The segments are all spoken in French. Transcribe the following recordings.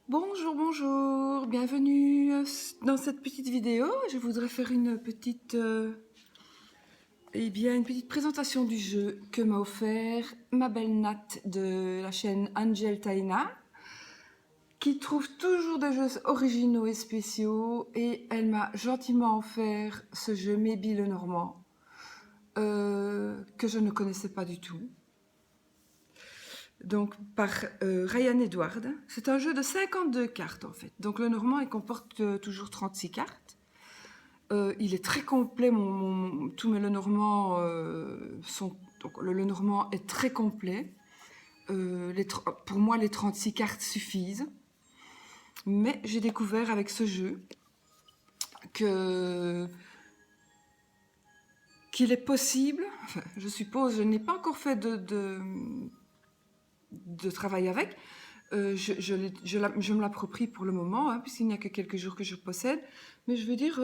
Bonjour, bonjour, bienvenue dans cette petite vidéo. Je voudrais faire une petite présentation du jeu que m'a offert ma belle Nat de la chaîne Angel Taina, qui trouve toujours des jeux originaux et spéciaux, et elle m'a gentiment offert ce jeu Maybe le Normand, que je ne connaissais pas du tout. Donc par Ryan Edward. C'est un jeu de 52 cartes en fait. Donc le Normand il comporte toujours 36 cartes. Il est très complet, tous mes Lenormand sont... Donc le Lenormand est très complet. Pour moi les 36 cartes suffisent. Mais j'ai découvert avec ce jeu que qu'il est possible, enfin, je suppose, je n'ai pas encore fait de travail avec, je me l'approprie pour le moment, hein, puisqu'il n'y a que quelques jours que je possède. Mais je veux dire,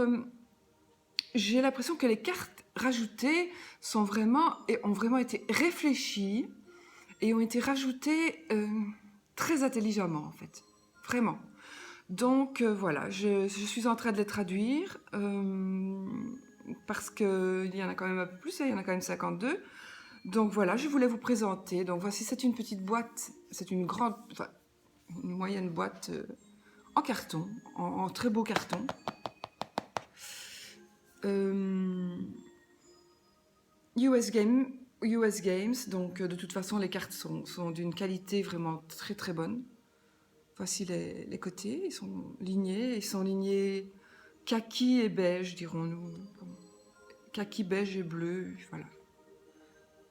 j'ai l'impression que les cartes rajoutées ont vraiment été réfléchies et ont été rajoutées très intelligemment, en fait. Vraiment. Donc voilà, je suis en train de les traduire parce qu'il y en a quand même un peu plus, il y en a quand même 52. Donc voilà, je voulais vous présenter. Donc voici, c'est une petite boîte, c'est une grande, enfin, une moyenne boîte en carton, en très beau carton. US Games, donc de toute façon les cartes sont d'une qualité vraiment très très bonne. Voici les côtés, ils sont lignés kaki et beige, dirons-nous. Kaki, beige et bleu, voilà.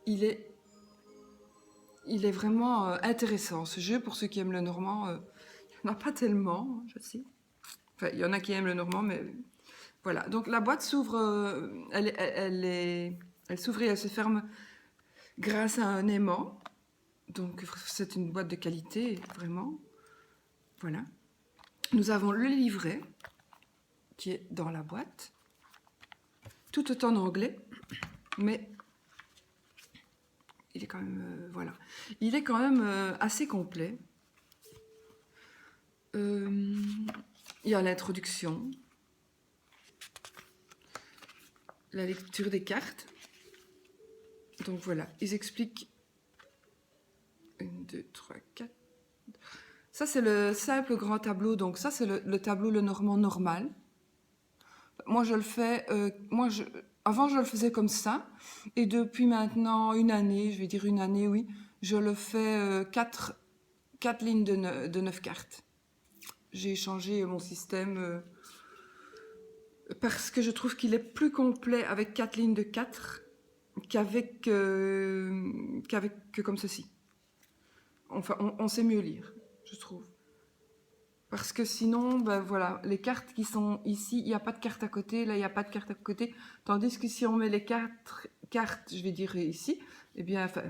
Il est vraiment intéressant ce jeu pour ceux qui aiment le normand. Il n'y en a pas tellement, je sais. Enfin, il y en a qui aiment le normand, mais voilà. Donc la boîte s'ouvre, elle s'ouvre et elle se ferme grâce à un aimant. Donc c'est une boîte de qualité, vraiment. Voilà. Nous avons le livret qui est dans la boîte, tout en anglais, mais il est quand même, voilà. Il est quand même assez complet. Il y a l'introduction, la lecture des cartes. Donc voilà, ils expliquent 1, 2, 3, 4. Ça, c'est le simple grand tableau. Donc ça, c'est le tableau le normand normal. Moi, je le fais... avant, je le faisais comme ça. Et depuis maintenant une année, je vais dire une année, oui, je le fais 4 lignes de 9 cartes. J'ai changé mon système parce que je trouve qu'il est plus complet avec 4 lignes de 4 qu'avec comme ceci. Enfin, on sait mieux lire, je trouve. Parce que sinon, ben voilà, les cartes qui sont ici, il n'y a pas de carte à côté, là, il n'y a pas de carte à côté. Tandis que si on met les cartes, je vais dire ici, eh bien, enfin,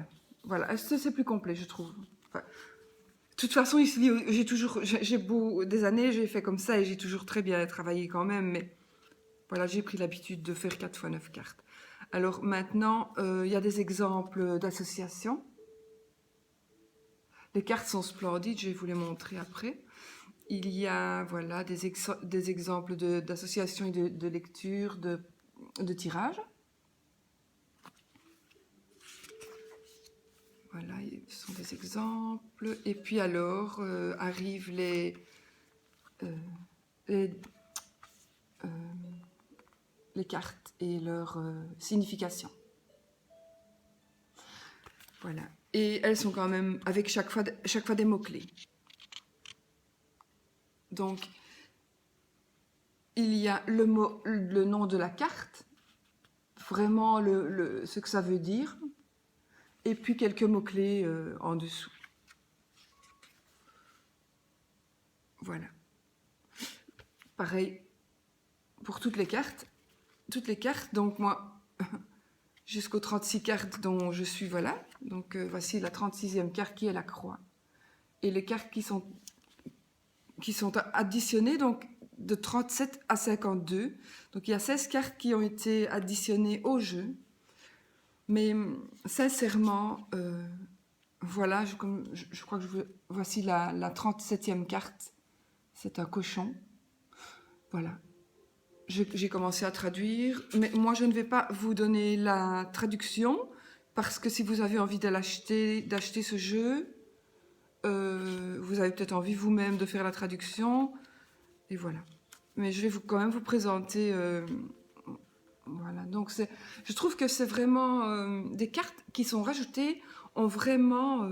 voilà, c'est plus complet, je trouve. Enfin, de toute façon, ici, j'ai beau des années, j'ai fait comme ça et j'ai toujours très bien travaillé quand même, mais voilà, j'ai pris l'habitude de faire 4 fois 9 cartes. Alors maintenant, il y a des exemples d'associations. Les cartes sont splendides, je vais vous les montrer après. Il y a voilà, des exemples d'associations et de lecture, de tirage. Voilà, ce sont des exemples. Et puis alors arrivent les cartes et leur signification. Voilà. Et elles sont quand même avec chaque fois des mots-clés. Donc, il y a le nom de la carte, vraiment ce que ça veut dire, et puis quelques mots-clés en dessous. Voilà. Pareil pour toutes les cartes. Toutes les cartes, donc moi, jusqu'aux 36 cartes dont je suis, voilà. Donc voici la 36e carte qui est la croix. Et les cartes qui sont additionnées, donc de 37 à 52. Donc il y a 16 cartes qui ont été additionnées au jeu. Mais sincèrement, voilà, je crois que voici la 37e carte c'est un cochon. Voilà. J'ai commencé à traduire, mais moi je ne vais pas vous donner la traduction parce que si vous avez envie d'acheter ce jeu, vous avez peut-être envie vous-même de faire la traduction, et voilà. Mais je vais quand même vous présenter. Voilà. Donc je trouve que c'est vraiment des cartes qui sont rajoutées ont vraiment.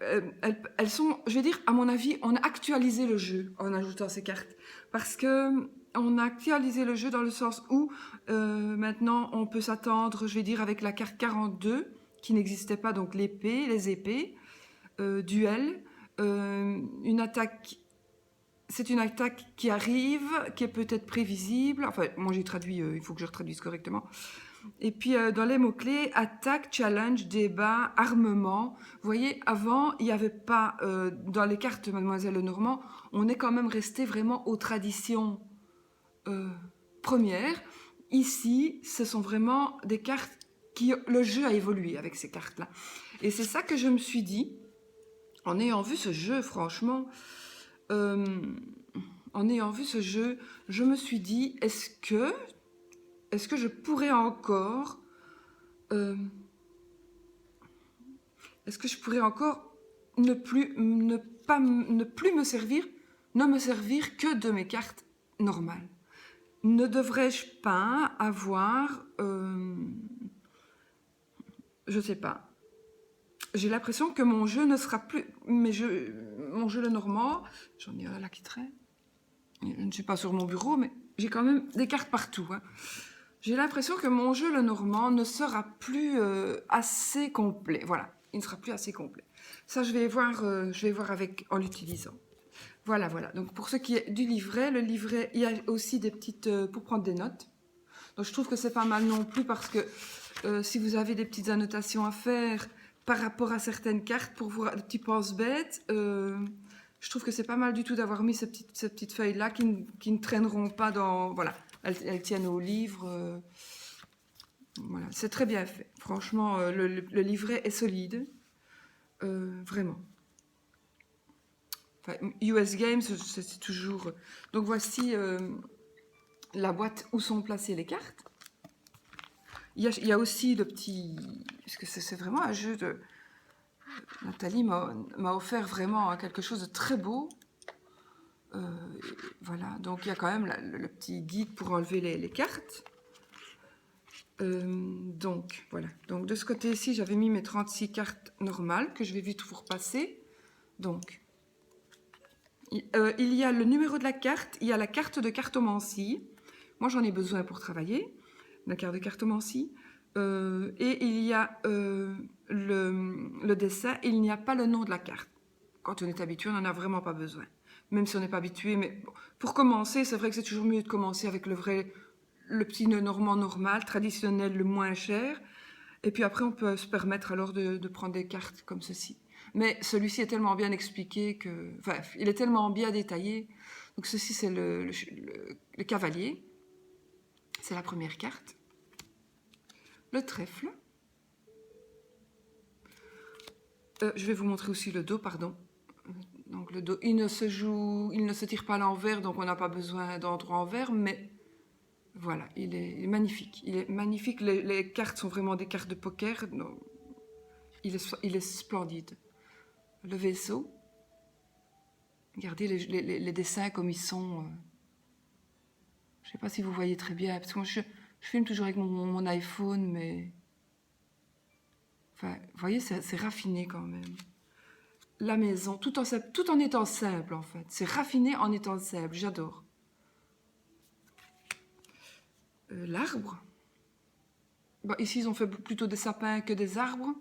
Elles sont, je vais dire, à mon avis, on a actualisé le jeu en ajoutant ces cartes. Parce que on a actualisé le jeu dans le sens où maintenant on peut s'attendre, je vais dire, avec la carte 42, qui n'existait pas, donc les épées, duel, une attaque. C'est une attaque qui arrive, qui est peut-être prévisible. Enfin, moi j'ai traduit, il faut que je retraduise correctement. Et puis dans les mots-clés, attaque, challenge, débat, armement. Vous voyez, avant, il n'y avait pas, dans les cartes Mademoiselle Lenormand, on est quand même resté vraiment aux traditions premières. Ici, ce sont vraiment des cartes qui... Le jeu a évolué avec ces cartes-là. Et c'est ça que je me suis dit, en ayant vu ce jeu, franchement... en ayant vu ce jeu, je me suis dit, est-ce que je pourrais encore est-ce que je pourrais encore ne plus me servir que de mes cartes normales? Ne devrais-je pas avoir je sais pas. J'ai l'impression que mon jeu ne sera plus mon jeu le normand, j'en ai un là qui traîne. Je ne suis pas sur mon bureau, mais j'ai quand même des cartes partout. Hein. J'ai l'impression que mon jeu le normand ne sera plus assez complet. Voilà, il ne sera plus assez complet. Ça, je vais voir en l'utilisant. Voilà. Donc, pour ce qui est du livret, le livret, il y a aussi des petites... pour prendre des notes. Donc, je trouve que c'est pas mal non plus parce que si vous avez des petites annotations à faire par rapport à certaines cartes, pour vous, des petits pense-bêtes... je trouve que c'est pas mal du tout d'avoir mis ces petites feuilles-là qui ne traîneront pas dans... Voilà, elles tiennent au livre. Voilà, c'est très bien fait. Franchement, le livret est solide. Vraiment. Enfin, US Games, c'est toujours... Donc voici la boîte où sont placées les cartes. Il y a aussi le petit... Parce que c'est vraiment un jeu de... Nathalie m'a offert vraiment quelque chose de très beau. Voilà, donc il y a quand même le petit guide pour enlever les cartes. Donc, voilà. Donc, de ce côté-ci, j'avais mis mes 36 cartes normales que je vais vite vous repasser. Donc, il y a le numéro de la carte, il y a la carte de cartomancie. Moi, j'en ai besoin pour travailler, la carte de cartomancie. Et il y a le dessin, il n'y a pas le nom de la carte. Quand on est habitué, on n'en a vraiment pas besoin. Même si on n'est pas habitué, mais bon, pour commencer, c'est vrai que c'est toujours mieux de commencer avec le petit normand normal, traditionnel, le moins cher. Et puis après, on peut se permettre alors de prendre des cartes comme ceci. Mais celui-ci est tellement bien expliqué que... Enfin, il est tellement bien détaillé. Donc ceci, c'est le cavalier. C'est la première carte. Le trèfle. Je vais vous montrer aussi le dos, pardon. Donc le dos, il ne se tire pas à l'envers, donc on n'a pas besoin d'endroit envers, mais voilà, il est magnifique. Il est magnifique, les cartes sont vraiment des cartes de poker, donc il est splendide. Le vaisseau, regardez les dessins comme ils sont. Je ne sais pas si vous voyez très bien, parce que moi je filme toujours avec mon iPhone, mais... Enfin, vous voyez, c'est raffiné quand même. La maison, tout en étant simple en fait. C'est raffiné en étant simple, j'adore. L'arbre. Bon, ici, ils ont fait plutôt des sapins que des arbres.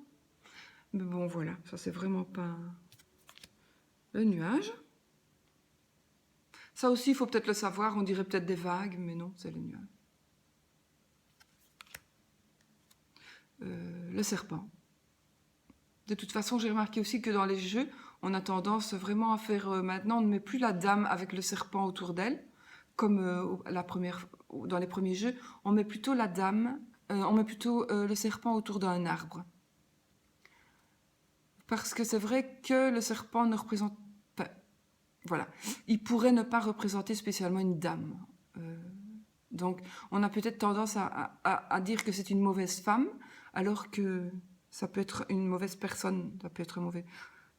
Mais bon, voilà, ça c'est vraiment pas... Le nuage. Ça aussi, il faut peut-être le savoir, on dirait peut-être des vagues, mais non, c'est le nuage. Le serpent. De toute façon, j'ai remarqué aussi que dans les jeux, on a tendance vraiment à faire... maintenant, on ne met plus la dame avec le serpent autour d'elle, comme dans les premiers jeux. On met plutôt la dame, on met plutôt le serpent autour d'un arbre. Parce que c'est vrai que le serpent ne représente pas... Voilà. Il pourrait ne pas représenter spécialement une dame. Donc, on a peut-être tendance à dire que c'est une mauvaise femme, alors que ça peut être une mauvaise personne. Ça peut être mauvais.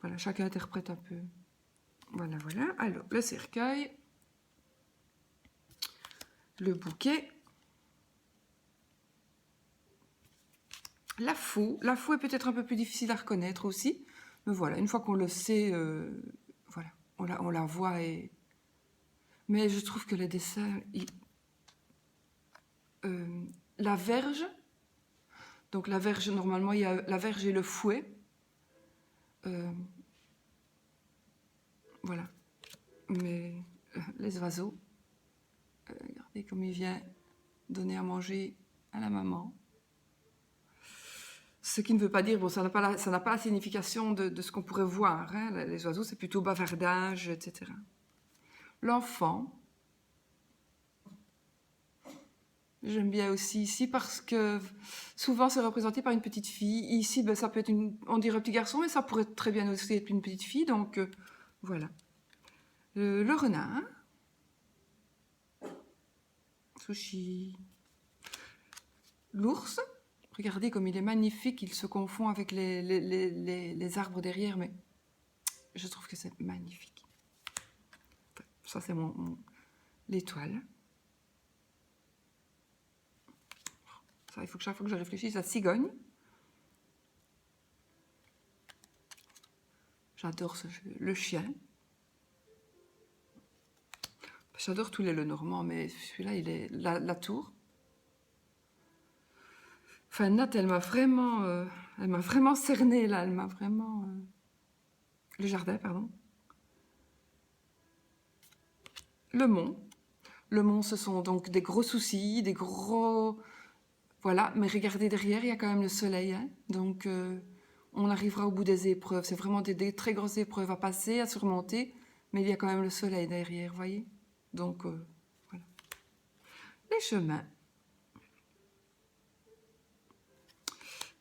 Voilà, chacun interprète un peu. Voilà, voilà. Alors, le cercueil, le bouquet, la faux. La faux est peut-être un peu plus difficile à reconnaître aussi. Mais voilà, une fois qu'on le sait, voilà, on la voit. Mais je trouve que les dessins... la verge, donc la verge, normalement, il y a la verge et le fouet. Voilà. Mais les oiseaux, regardez comme il vient donner à manger à la maman. Ce qui ne veut pas dire, bon, ça n'a pas la signification de ce qu'on pourrait voir. Hein. Les oiseaux, c'est plutôt bavardage, etc. L'enfant, j'aime bien aussi ici parce que souvent c'est représenté par une petite fille. Ici, ben, ça peut être on dirait un petit garçon, mais ça pourrait très bien aussi être une petite fille. Donc voilà. Le renard, Sushi. L'ours, regardez comme il est magnifique, il se confond avec les arbres derrière, mais je trouve que c'est magnifique. Ça, c'est l'étoile. Ça, il faut que chaque fois que je réfléchisse, la cigogne. J'adore ce jeu. Le chien. J'adore tous les Lenormand, mais celui-là, il est la tour. Enfin, Nat, elle m'a vraiment cernée, là. Elle m'a vraiment... Le jardin, pardon. Le mont. Le mont, ce sont donc des gros soucis, des gros... Voilà, mais regardez derrière, il y a quand même le soleil. Hein. Donc, on arrivera au bout des épreuves. C'est vraiment des très grosses épreuves à passer, à surmonter. Mais il y a quand même le soleil derrière, vous voyez. Donc, voilà. Les chemins.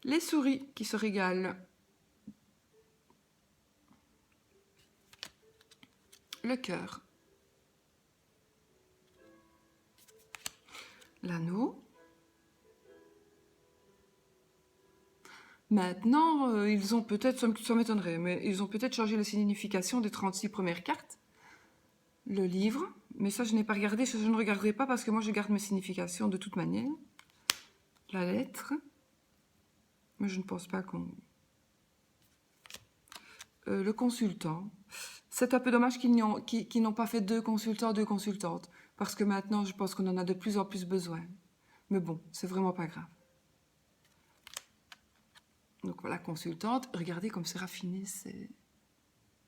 Les souris qui se régalent. Le cœur. L'anneau. Maintenant, ils ont peut-être, ça m'étonnerait, mais ils ont peut-être changé la signification des 36 premières cartes. Le livre, mais ça je n'ai pas regardé, je ne regarderai pas parce que moi je garde mes significations de toute manière. La lettre, mais je ne pense pas qu'on... le consultant. C'est un peu dommage qu'ils n'ont pas fait 2 consultants, 2 consultantes, parce que maintenant je pense qu'on en a de plus en plus besoin. Mais bon, c'est vraiment pas grave. Donc voilà, consultante. Regardez comme c'est raffiné, c'est...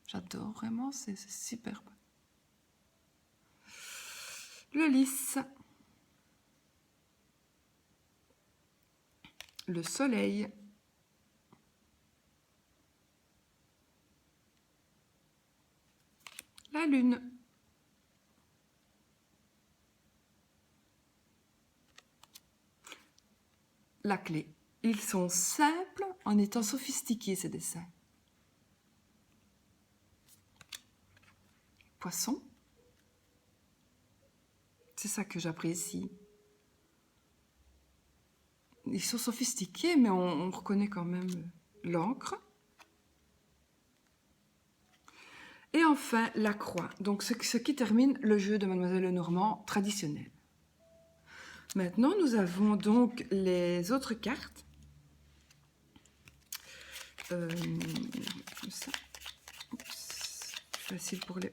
J'adore, vraiment, c'est superbe. Le lys. Le soleil. La lune. La clé. Ils sont simples en étant sophistiqués, ces dessins. Poisson. C'est ça que j'apprécie. Ils sont sophistiqués, mais on reconnaît quand même l'encre. Et enfin, la croix. Donc, ce qui termine le jeu de Mademoiselle Lenormand traditionnel. Maintenant, nous avons donc les autres cartes. Ça. Oups. Facile pour les...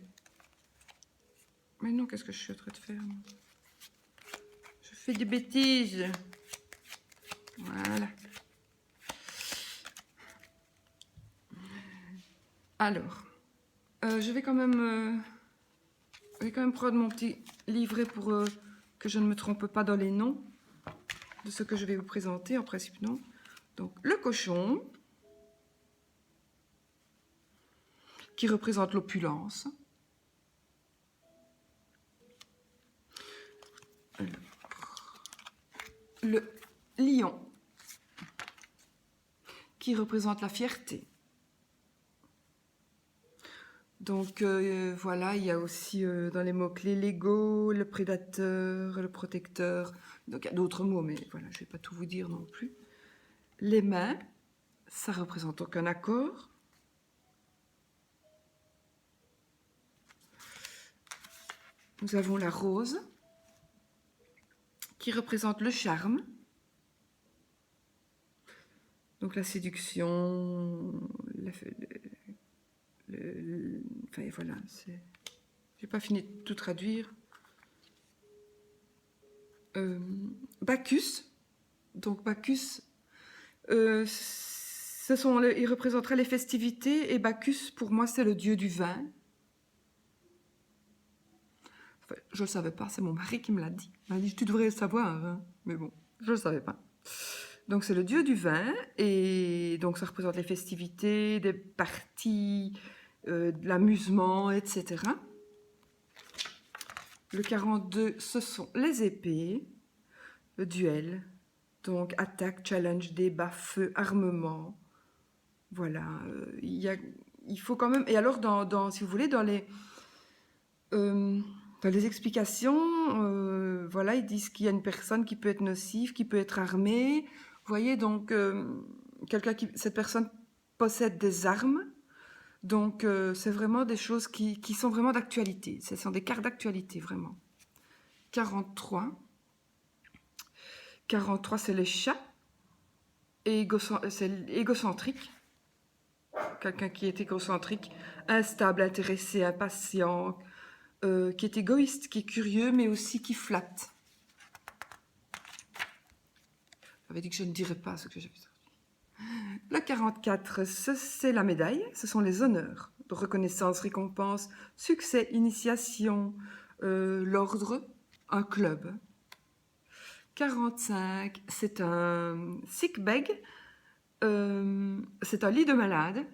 Mais non, qu'est-ce que je suis en train de faire? Je fais des bêtises. Voilà. Alors, je vais quand même prendre mon petit livret pour que je ne me trompe pas dans les noms de ce que je vais vous présenter. En principe, non. Donc, le cochon, qui représente l'opulence. Le lion, qui représente la fierté. Donc voilà, il y a aussi dans les mots-clés l'ego, le prédateur, le protecteur. Donc il y a d'autres mots, mais voilà, je ne vais pas tout vous dire non plus. Les mains, ça représente donc un accord. Nous avons la rose, qui représente le charme. Donc la séduction, enfin voilà, j'ai pas fini de tout traduire. Bacchus, donc Bacchus, il représenterait les festivités, et Bacchus pour moi c'est le dieu du vin. Enfin, je ne le savais pas, c'est mon mari qui me l'a dit. Il m'a dit tu devrais le savoir, hein. Mais bon, je ne le savais pas. Donc c'est le dieu du vin, et donc ça représente les festivités, des parties, de l'amusement, etc. Le 42, ce sont les épées, le duel, donc attaque, challenge, débat, feu, armement. Voilà, il faut quand même... Et alors, si vous voulez, dans les explications, voilà, ils disent qu'il y a une personne qui peut être nocive, qui peut être armée. Vous voyez, donc, cette personne possède des armes. Donc, c'est vraiment des choses qui sont vraiment d'actualité. Ce sont des cartes d'actualité, vraiment. 43. 43, c'est les chats. C'est égocentrique. Quelqu'un qui est égocentrique, instable, intéressé, impatient, qui est égoïste, qui est curieux, mais aussi qui flatte. J'avais dit que je ne dirais pas ce que j'avais dit. Le 44, c'est la médaille, ce sont les honneurs, de reconnaissance, récompense, succès, initiation, l'ordre, un club. 45, c'est un sick bag, c'est un lit de malade,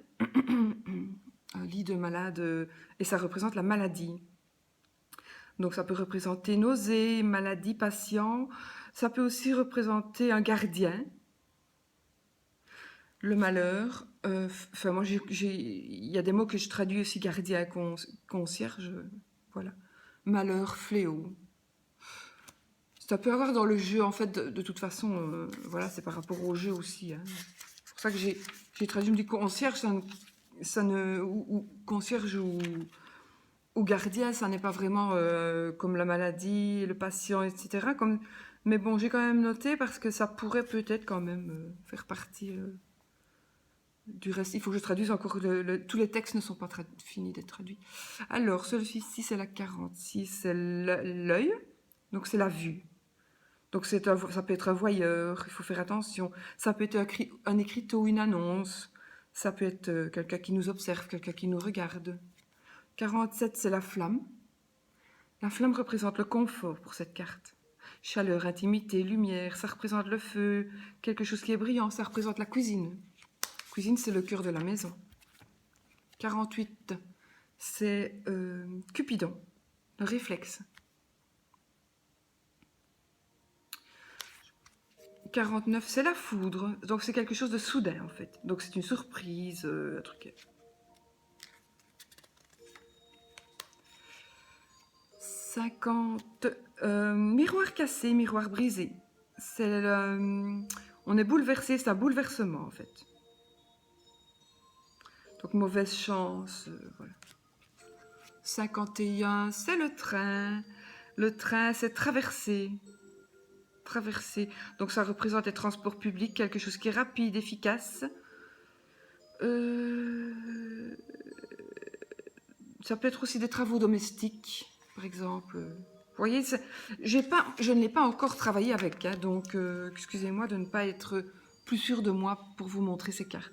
un lit de malade, et ça représente la maladie. Donc ça peut représenter nausée, maladie, patient, ça peut aussi représenter un gardien, le malheur. Enfin, moi, il y a des mots que je traduis aussi, gardien, concierge, voilà. Malheur, fléau. Ça peut avoir dans le jeu, en fait, de toute façon, voilà, c'est par rapport au jeu aussi. Hein. C'est pour ça que j'ai traduit, je me dis concierge, ou concierge ou gardien, ça n'est pas vraiment comme la maladie, le patient, etc. Mais bon, j'ai quand même noté parce que ça pourrait peut-être quand même faire partie du reste. Il faut que je traduise encore, tous les textes ne sont pas finis d'être traduits. Alors, celui-ci, c'est la 46, c'est l'œil, donc c'est la vue. Donc ça peut être un voyeur, il faut faire attention. Ça peut être un écriteau, une annonce. Ça peut être quelqu'un qui nous observe, quelqu'un qui nous regarde. 47, c'est la flamme. La flamme représente le confort pour cette carte. Chaleur, intimité, lumière, ça représente le feu. Quelque chose qui est brillant, ça représente la cuisine. La cuisine, c'est le cœur de la maison. 48, c'est Cupidon, le réflexe. 49, c'est la foudre. Donc c'est quelque chose de soudain en fait. Donc c'est une surprise, un truc. 50, miroir cassé, miroir brisé. On est bouleversé, c'est un bouleversement en fait. Donc mauvaise chance, voilà. 51, c'est le train. Le train, c'est traverser. Traverser. Donc ça représente les transports publics, quelque chose qui est rapide, efficace. Ça peut être aussi des travaux domestiques, par exemple. Vous voyez, je ne l'ai pas encore travaillé avec, hein, donc excusez-moi de ne pas être plus sûre de moi pour vous montrer ces cartes.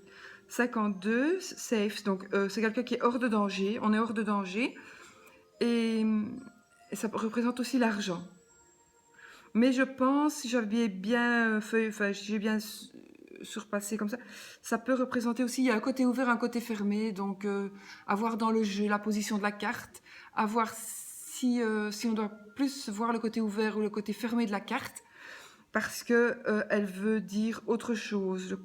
52, safe, donc c'est quelqu'un qui est hors de danger, on est hors de danger, et ça représente aussi l'argent. Mais je pense, si j'avais bien j'ai bien surpassé comme ça peut représenter aussi, il y a un côté ouvert, un côté fermé, donc avoir dans le jeu la position de la carte, avoir si on doit plus voir le côté ouvert ou le côté fermé de la carte, parce que elle veut dire autre chose.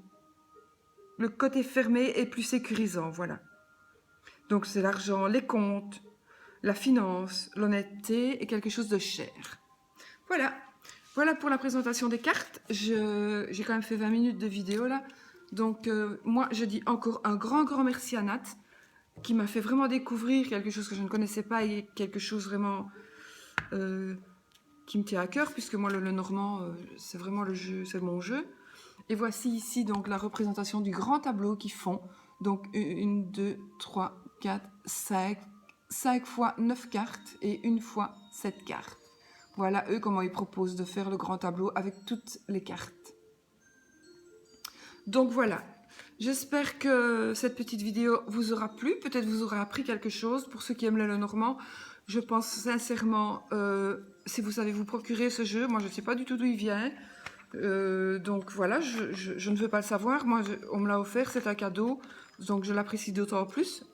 Le côté fermé est plus sécurisant, voilà. Donc c'est l'argent, les comptes, la finance, l'honnêteté et quelque chose de cher. Voilà. Voilà pour la présentation des cartes. J'ai quand même fait 20 minutes de vidéo là. Donc moi je dis encore un grand merci à Nat qui m'a fait vraiment découvrir quelque chose que je ne connaissais pas et quelque chose vraiment qui me tient à cœur puisque moi le normand c'est vraiment le jeu, c'est mon jeu. Et voici ici donc la représentation du grand tableau qu'ils font. Donc 1, 2, 3, 4, 5 fois 9 cartes et 1 fois 7 cartes. Voilà eux comment ils proposent de faire le grand tableau avec toutes les cartes. Donc voilà, j'espère que cette petite vidéo vous aura plu, peut-être vous aurez appris quelque chose. Pour ceux qui aiment le Lenormand, je pense sincèrement, si vous savez vous procurer ce jeu, moi je ne sais pas du tout d'où il vient, donc voilà, je ne veux pas le savoir, moi on me l'a offert, c'est un cadeau, donc je l'apprécie d'autant plus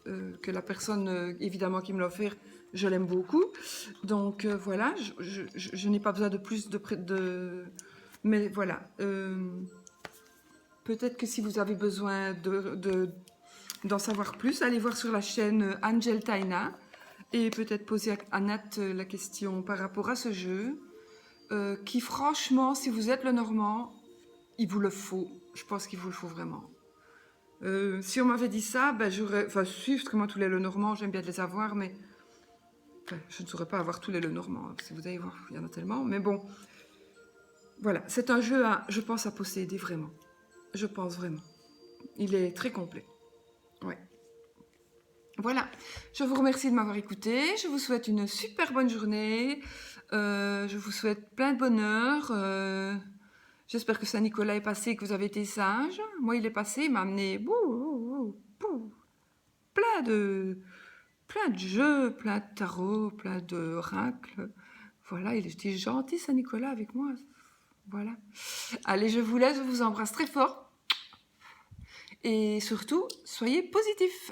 que la personne évidemment qui me l'a offert, je l'aime beaucoup, donc voilà, je n'ai pas besoin de plus mais voilà, peut-être que si vous avez besoin d'en savoir plus, allez voir sur la chaîne Angel Taina et peut-être poser à Nat la question par rapport à ce jeu. Qui franchement, si vous êtes le Normand, il vous le faut. Je pense qu'il vous le faut vraiment. Si on m'avait dit ça, ben j'aurais... Enfin, parce que moi, tous les Lenormands, j'aime bien de les avoir, mais... Enfin, je ne saurais pas avoir tous les Lenormands. Si vous allez voir, il y en a tellement. Mais bon, voilà. C'est un jeu, je pense, à posséder vraiment. Je pense vraiment. Il est très complet. Ouais. Voilà. Je vous remercie de m'avoir écouté. Je vous souhaite une super bonne journée. Je vous souhaite plein de bonheur. J'espère que Saint-Nicolas est passé et que vous avez été sage. Moi, il est passé, il m'a amené plein de jeux, plein de tarots, plein d'oracles. Voilà, il était gentil, Saint-Nicolas, avec moi. Voilà. Allez, je vous laisse, je vous embrasse très fort. Et surtout, soyez positifs.